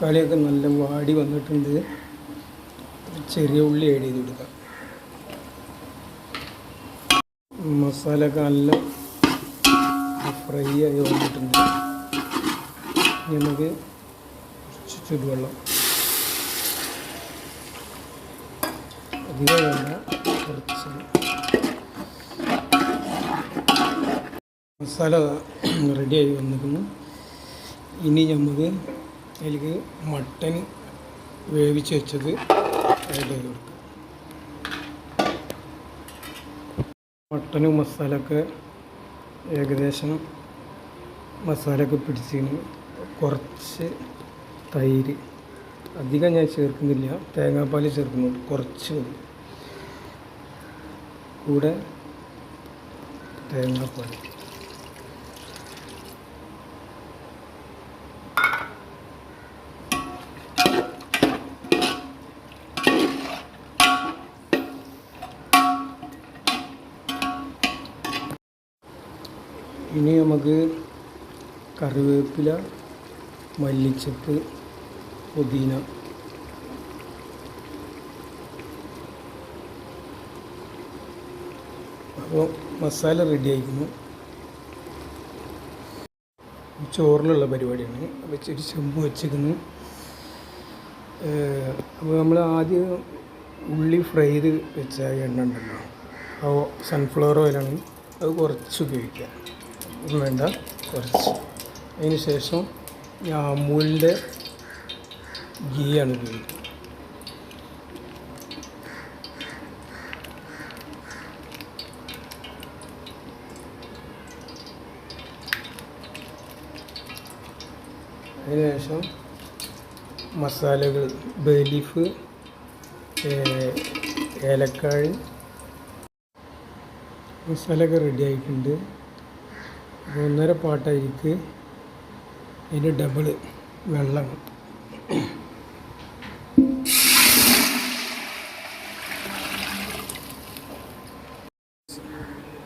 തക്കാളിയൊക്കെ നല്ല വാടി വന്നിട്ടുണ്ട്. ചെറിയ ഉള്ളി ആഡ് ചെയ്ത് കൊടുക്കാം. മസാല ഒക്കെ നല്ല ഫ്രൈ ആയി വന്നിട്ടുണ്ട്. നമുക്ക് ചുടുവെള്ളം അധികം വേണ്ട, കുറച്ച്. മസാല റെഡിയായി വന്നിരിക്കുന്നു. ഇനി നമുക്ക് അതിലേക്ക് മട്ടൻ വേവിച്ച് വെച്ചത് ആഡ് ചെയ്ത് കൊടുക്കുക. മട്ടനും മസാലയൊക്കെ ഏകദേശം മസാലയൊക്കെ പിടിച്ചിന്. കുറച്ച് തൈര്, അധികം ഞാൻ ചേർക്കുന്നില്ല, തേങ്ങാപ്പാൽ ചേർക്കുന്നുണ്ട്, കുറച്ച് മതി. കൂടെ തേങ്ങാപ്പാൽ. ഇനി നമുക്ക് കറിവേപ്പില, മല്ലിച്ചപ്പ്, പുതിന, അപ്പോൾ മസാല റെഡി ആയിരിക്കുന്നു. ചോറിലുള്ള പരിപാടിയാണ്. വെച്ചൊരു ചെമ്പ് വെച്ചിരിക്കുന്നു. അപ്പോൾ നമ്മൾ ആദ്യം ഉള്ളി ഫ്രൈ ചെയ്ത് വെച്ച എണ്ണ ഉണ്ടല്ലോ, അപ്പോൾ സൺഫ്ലവർ ഓയിലാണ്. അത് കുറച്ച് ഉപയോഗിക്കുക, വേണ്ട കുറച്ച്. അതിന് ശേഷം ഞാൻ അമൂലിൻ്റെ ഗീയാണ് ഉപയോഗിക്കുന്നത്. അതിനുശേഷം മസാലകൾ, ബേ ലീഫ്, ഏലക്കായ്, മസാലയൊക്കെ റെഡി ആയിട്ടുണ്ട്. 1.5 പാട്ടായിരിക്കും. അതിൻ്റെ ഡബിള് വെള്ളം.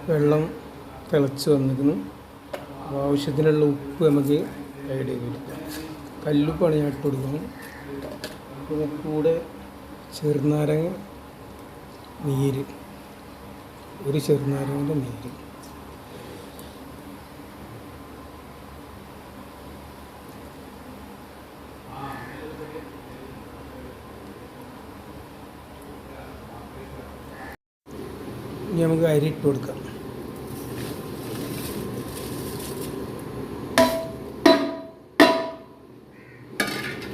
വെള്ളം തിളച്ച് വന്നിരുന്നു. ആവശ്യത്തിനുള്ള ഉപ്പ് നമുക്ക് ആഡ് ചെയ്ത് കൊടുക്കാം. കല്ലുപ്പാണ് ഞാൻ ഇട്ട് കൊടുക്കുന്നത്. പിന്നെ കൂടെ ചെറുനാരങ്ങ നീര്, ഒരു ചെറുനാരങ്ങൻ്റെ നീര്. ഇനി നമുക്ക് അരി ഇട്ട് കൊടുക്കാം.